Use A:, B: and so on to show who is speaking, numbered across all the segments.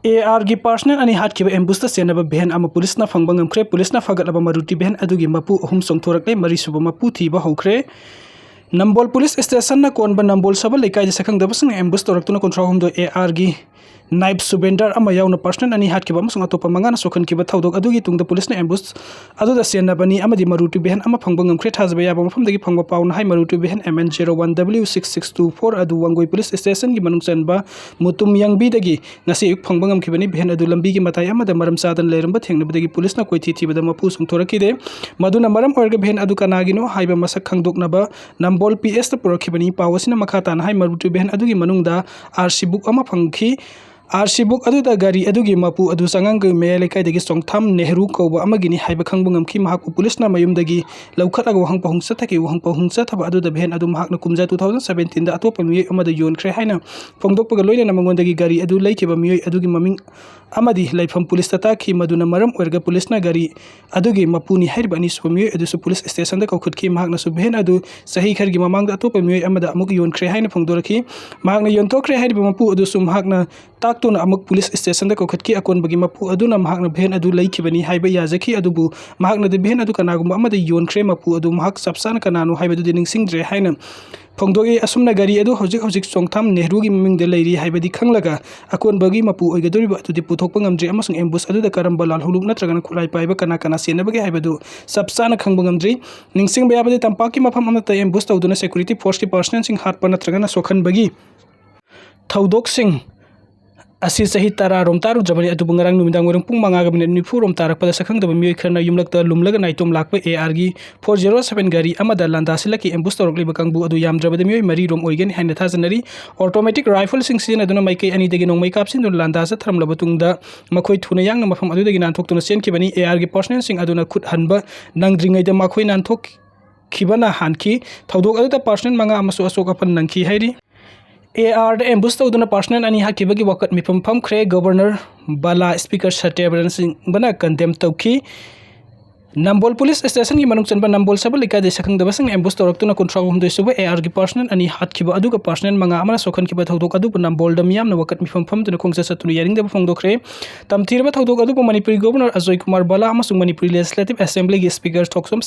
A: AR gi personal ani hatkiba ambush ta senaba behen ama police na fangbang amkhre police na fagalaba maruti behen adugi mapu ahum songthorakle mari suba mapu thiba houkhre Nambol police station na konba Nambol saba lekai de sakhang dabasang ambush toraktuna kontra hum do AR gi naib subender ama yauna personal ani hatkiba amasung atopa mangana sokhan kiba thaudok adugi tungda police na ambush aduda senabani amadi maruti behen ama fangbang amkhre thazba yaba mafam dagi fangba pauna hai maruti behen MN01W6624 adu wangoi police station gi manung chanba mutum yangbi dagi ngasi uk fangbang amkhibani behen adu lambi gi matai amada maram sadan leramba thengnabadagi police na koithi thibada mapu sungthorakide maduna maram orga behen adu kanagino haiba masak khangdoknaba Nambol PS ta purakhibani pawasina makhata na hai maruti behen adugi manungda RC book ama phangki RC book aduda gari adugi mapu adu sangang me lekai dagi songtham Nehru koba amagini haiba khangbungam ki mahaku police na mayum dagi laukhataga wahang pahungsa thaki wahang pahungsa thaba aduda behen adu mahakna kumja 2017 da atopa mioi amada yon khre haina phongdokpaga loina na mangon dagi gari adu leikiba mioi adugi maming amadi laifam police tata ki maduna maram orga police na gari adugi mapuni haiba ani su mioi adu su police station da kaukhut ki mahakna su behen adu sahi khargi mamang da atopa mioi amada amuk yon khre haina phongdoraki mahakna yon thokre haiba mapu adu su mahakna taktuna amuk police station da kokhat ki akon bagi mapu aduna mahakna behen adu laikibani haiba yazaki adubu mahakna de behen adu kanagum amada yon khre mapu adu mahak sapsan kananu haiba du dining singre haina phongdogi asumna gari adu hojik songtham Nehru gi miming de leiri haibadi khanglaga akon bagi mapu oigadoriba adu de puthokpa ngamdre amasung ambush adu da karamba lal huluk natragana khulai paiba kana senabagi haibadu sapsana khangba ngamdri ningsing ba yabade tampaki mafam amata ambush tawduna security force ki personnel sing hat pa natragana sokhan bagi thaudok sing Asir sahit tara rom taru jabani atu bungarang numidang wereng pung mangaga minit nifu rom tarak pada sakhang da mioi kharna yumlak ta lumlaga naitom lakpa AR gi 407 gari amada landa silaki ambush torokli bakang bu adu yam jabada mioi mari rom oigen haina thajanari automatic rifle sing sin aduna maikai ani degi nongmai kapsin dun landa sa thramla batungda makhoi thuna yang na mafam adu degi nanthok tuna sen kibani AR gi personnel sing aduna khut hanba nangdringai da makhoi nanthok khibana hanki thaudok adu ta personnel manga amasu asok apan nangki hairi AR the ambush tawduna personal ani hakibagi wakat mipam pham khre governor bala speaker Satyabran Singh bana condemn tawki Nambol police station gi manung chanba Nambol saba lika de sakhang dabasang ambush toraktuna kontra hum de suba AR gi personal ani hatkiba aduga personal manga amana sokhan kiba thaudok adu Nambol da miyam na wakat mipam pham tuna khongsa satunu yaring da phongdokre tamthirba thaudok adu Manipuri governor Ajoy Kumar Bala amasung Manipuri legislative assembly gi speaker thoksom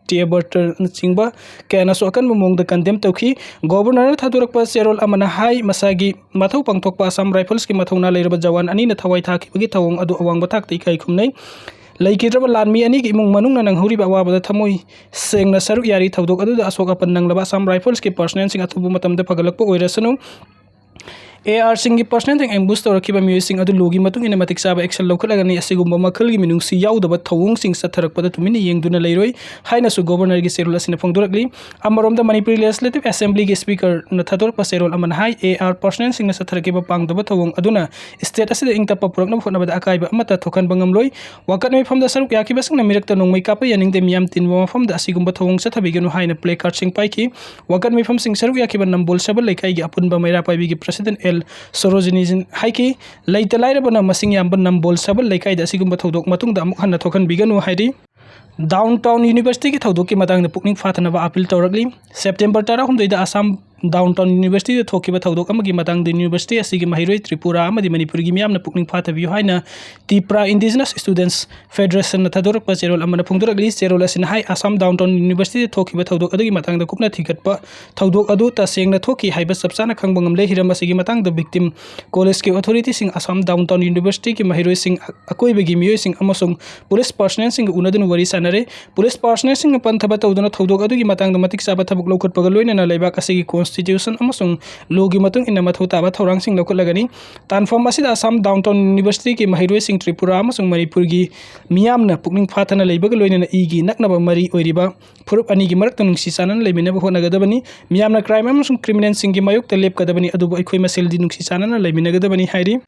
A: Tiaberter Singba Kana Sokan Mumong the condemn Toki, Governor Thadurakpa Serol Amana Hai Masagi, Matau Pangtokpa, some rifles ki Matona Lerba Jawan, Anina Tawai Taki, Gitawang Adu Awang Batak, the Kaikumne, Laikiraba Lanmi Anik, Imung Manung and Huriba Waba Tamui, saying the Saru Yari Tawdok Adu, Asoka Panangaba, some rifles ki personnel sing Atubumatam de Pagalako, Oirasano. AR singi personal thing ambush torakiba mioi sing adu logi matung ina matik saba action local agani asigumba makal gi minung si yaudaba thawung sing satharak pada tumini yengduna leiroi haina su governor gi serula sina phongdorakli amarom da Manipuri legislative assembly gi speaker na thador pa serol aman hai AR personal sing na satharakiba pangdaba thawung aduna state asida ingta pa purakna phona bada akaiba amata thokan bangam loi wakat mai phomda saruk yakiba sing na mirakta nongmai kapa yaning de miyam tinwa mafam da asigumba thawung sathabigenu haina play card sing paiki wakat mai phom sing saruk yakiba Nambol sabal lekai gi apunba maira paibi gi president Sorojini haiki laita lairabana masing yamba Nambol sabal lekai da sigumba thodok matung da amuk hanna thokan biganu hairi Downtown University ki thodok ki matang na pukning phathanaba appeal tawrakli September 10 da Assam Downtown University the thokiba thodok amagi matang the university asigi mahiroi Tripura amadi Manipur gi miyamna pukning phathabi haina Tipra Indigenous Students Federation na thadorok pa cherol amana phungdorakli cherol asin hai Assam Downtown University thokiba thodok adagi matang da kupna thigatpa thodok adu ta sengna thoki haiba sabsana khangbangam le hiram asigi matang da victim college ki authority sing Assam Downtown University ki mahiroi sing akoi begi miyoi sing amasung police personnel sing unadun wari sanare police personnel sing panthaba tawduna thodok adu gi matang da matik saba thabuk lokhat pagaloina na leibak asigi constitution amasung logi matung ina mathu taba thorang sing lokhat lagani tanform asida Assam Downtown University ki mahiroi sing Tripura amasung Manipur gi miyamna pukning phathana leibaga loina na igi naknaba mari oiriba furup ani gi marak tanung si sanan leiminaba honagadabani miyamna crime amasung criminal sing gi mayuk telep kadabani adubu aikhoi masel di nungsi sanan leiminagadabani hairi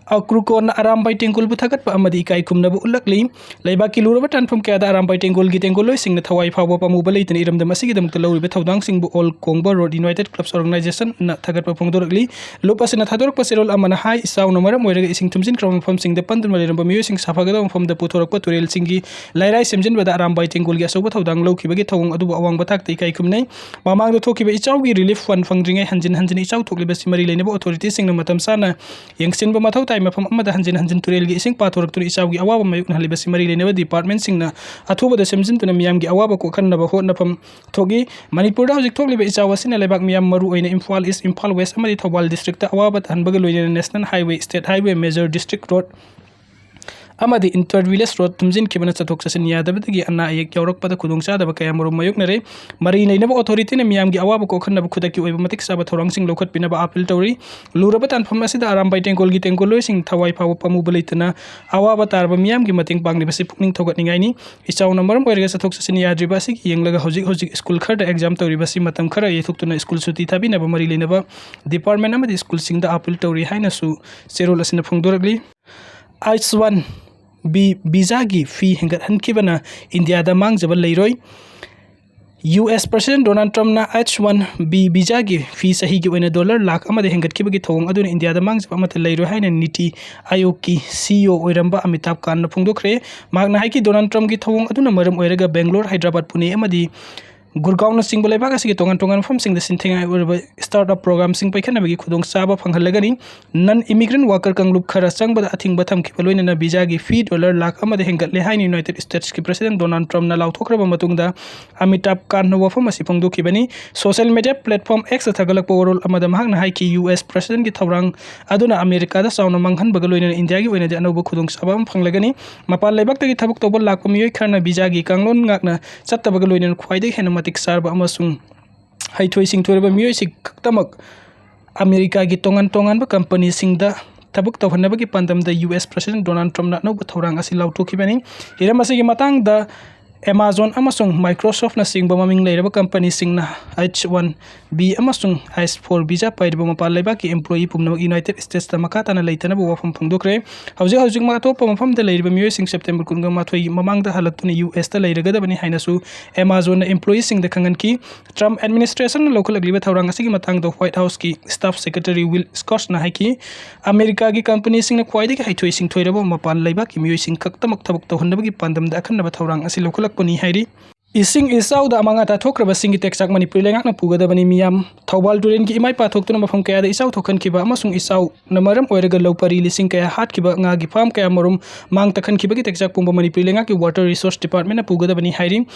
A: Akrukon Arambai Tengul Butakat Amadi Kai Kumnabu Ulakli, Laibaki Lurava Tanfum Kada Arambai Tengul Gitengolo, sing the Tawai Power Pamubali and Iram the Masigam to Low Betodang sing all Kongba Road United Clubs Organization, Tagat Pongdorli, Lupas and Tador Paserol Amanahai, Saunomaram, where sing Tumsin from sing the Pandamadam using Safagadam from the Putorapa to Real Singi, Laira Simjin with Arambai Tengul Gasobatodang Loki Bagitong Adu Awang Batak, the Kai Kumne, Mamang the Toki Ichawi relief one funging a Hanjin Hanjin Ichau to Libasimari Lenebo authorities sing the Matamsana, Young Sinba Matota. tai mafam amada hanjin hanjin turel gi ising pathorok turi isaw gi awaba mayuk na halibasi mari leneba department singna athuba da semjin tuna miyam gi awaba ko khanna ba hotna pham thogi Manipur da hojik thokliba isaw asina lebak miyam maru oina Imphal East Imphal West amadi Thobal district ta awaba hanbaga loina national highway state highway major district road amadi intervillage road tumjin kibana chathok chasin yadabadagi anna ayek yawrak pada khudong chadaba kaya marum mayuk nare mari neinaba authority na miyam gi awaba ko khanna khudaki oiba matik saba thorang sing lokhat pinaba appeal tori luraba tan pham asida aram bai tengkol gi tengkol loi sing thawai phaw pamu beleitana awaba tarba miyam gi mating pangni basi pukning thogat ningai ni ichaw namaram oirga chathok chasin yadriba si yenglaga hojik school kharda exam tori basi matam khara yethuktuna school suti thabina ba mari leinaba department amadi school sing da appeal tori haina su serol asina phungdoragli H1 B visa gi fee hengat hankibana India da mangjaba leiroi US President Donald Trump na H1 B visa gi fee sahi gi oina dollar lakh amade hengat kibagi thawang aduna India da mangjaba amata leiroi haina niti ayok ki CEO oiramba Amitabh Khan na phungdokre magna haiki Donald Trump gi thawang aduna maram oiraga Bangalore Hyderabad Pune amadi Gurgaon na singbol leibak asigi tongan pham sing da sinthengai oirba startup program sing paikhan bagi khudong saba phanghalagani non immigrant worker kanglup khara changbada athingba thamkiba loina na visa gi fee dollar lakh amade hengat le haini United States ki President Donald Trump na lauthokraba matungda Amitabh Khan na wafam asi phangdokibani social media platform X thagalak powerol amada mahak na haiki US President gi thawrang aduna America da sauna manghan baga loina India gi oina de anoba khudong saba phanglagani mapal leibak tagi thabuk tobol lakpa miyoi kharna visa gi kanglon ngakna chatta baga loina khwaidai hena sarba amasung haithoi sing thorba miyoi sik khaktamak America gi tongan ba company sing da tabuk tawhanaba gi pandam da US President Donald Trump na no thorang asi lauthokibani hiramasi gi matang da Amazon amasung Microsoft na singba maming leiraba company singna H1B amasung H4 visa paidba mapal leiba ki employee pumna United States ta makata na leitana bu wafam phungdokre hauji ma to pamfam da leirba miyoi sing September kunga mathoi mamang da halaktuni US ta leiraga da bani haina su Amazon na employee sing da khangan ki Trump administration na local agliba thawrang asigi matang da White House ki staff secretary Will Scott na haiki America gi company sing na khwaidi ki haithoi sing thoiraba mapal leiba ki miyoi sing khaktamak thabuk tawhanaba gi pandam da akhanna ba thawrang asi local Puni hairi ising isau da amanga ta thokraba singi teksak Manipur lengak na pugada bani miyam Thobal turen gi imai pathok tuna mafam kaya da isau thokan kiba amasung isau na maram oiraga lopari lising kaya hat kiba nga gi farm kaya marum mang takhan kiba gi teksak pumba Manipur lengak ki water resource department na pugada bani hairi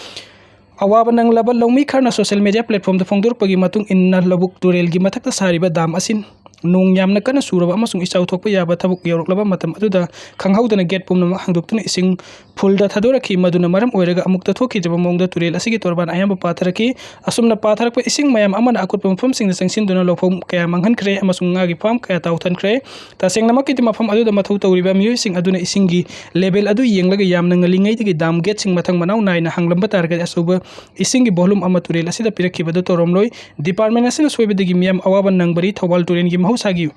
A: awaba nang laba lawmi kharna social media platform da phongdor pagi matung inna labuk turel gi mathak ta sariba dam asin nung yamna kana suraba amasung isau thokpa yaba thabuk yawroklaba matam aduda khanghaudana gate pumna hangdoktuna ising fulda thadoraki maduna maram oiraga amukta thoki jaba mongda turel asigi torban ayamba patharaki asumna patharakpa ising mayam amana akutpa mafam singna sangsin duna lofom kaya manghan khre amasung ngagi farm kaya tawthan khre tasengna makiti mafam aduda mathau tawriba miyoi sing aduna isingi level adu yenglaga yamna ngalingai digi dam gate sing mathang manau naina hanglamba targa asuba isingi volume ama turel asida pirakibadu toromloi department asina soibedigi miyam awaban nangbari Thobal turen gi mahusagi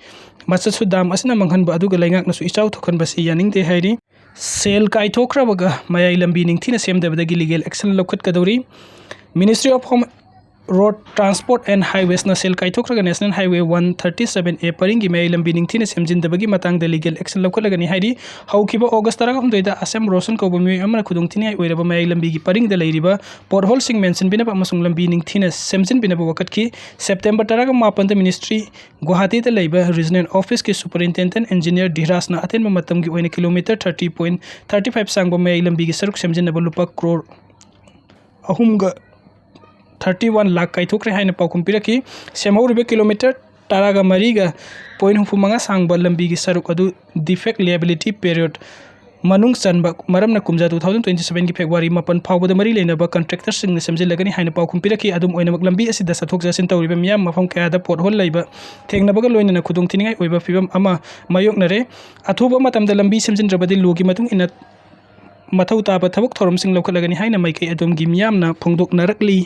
A: masatsu dam asina manghanba aduga laingak nasu ichau thokan basi yaning de hairi sel kai thokrabaga mayai lambi ningthina semdabadagi legal action lokhat kadori Ministry of Home Road Transport and Highways na sel kai thokraga National Highway 137A paringi mayai lambi ningthina semjindabagi matang da legal action lokhalagani hairi haukiba August taraga humdoida Assam Rosen ko bumi amana khudungthini ai oiraba mayai lambi gi paring da leiriba pothole sing mention binaba amasung lambi ningthina semjin binaba wakat ki September taraga mapan da ministry Guwahati da leiba regional office ki superintendent engineer Dhiraj na aten matam gi oina kilometer 30.35 sangba mayai lambi gi saruk semjinaba lupa crore ahumga 31 lakh kai thokre haina paukum piraki semhauribe kilometer taraga mariga point hufumanga sangba lambi gi saruk adu defect liability period manung chanba maramna kumja 2027 gi February 8 phawbada mari leinaba contractor sing na semjilagani haina paukum piraki adum oina mak lambi asida sathok jasin tawriba miyam mafam kaya da pothole leiba thengnabaga loina na khudung thiningai oiba fibam ama mayoknare athuba matamda lambi semjindrabadi logi matung ina mathau taba thabuk thorom sing lokhalagani haina maikai adum gi miyam na phongdok narakli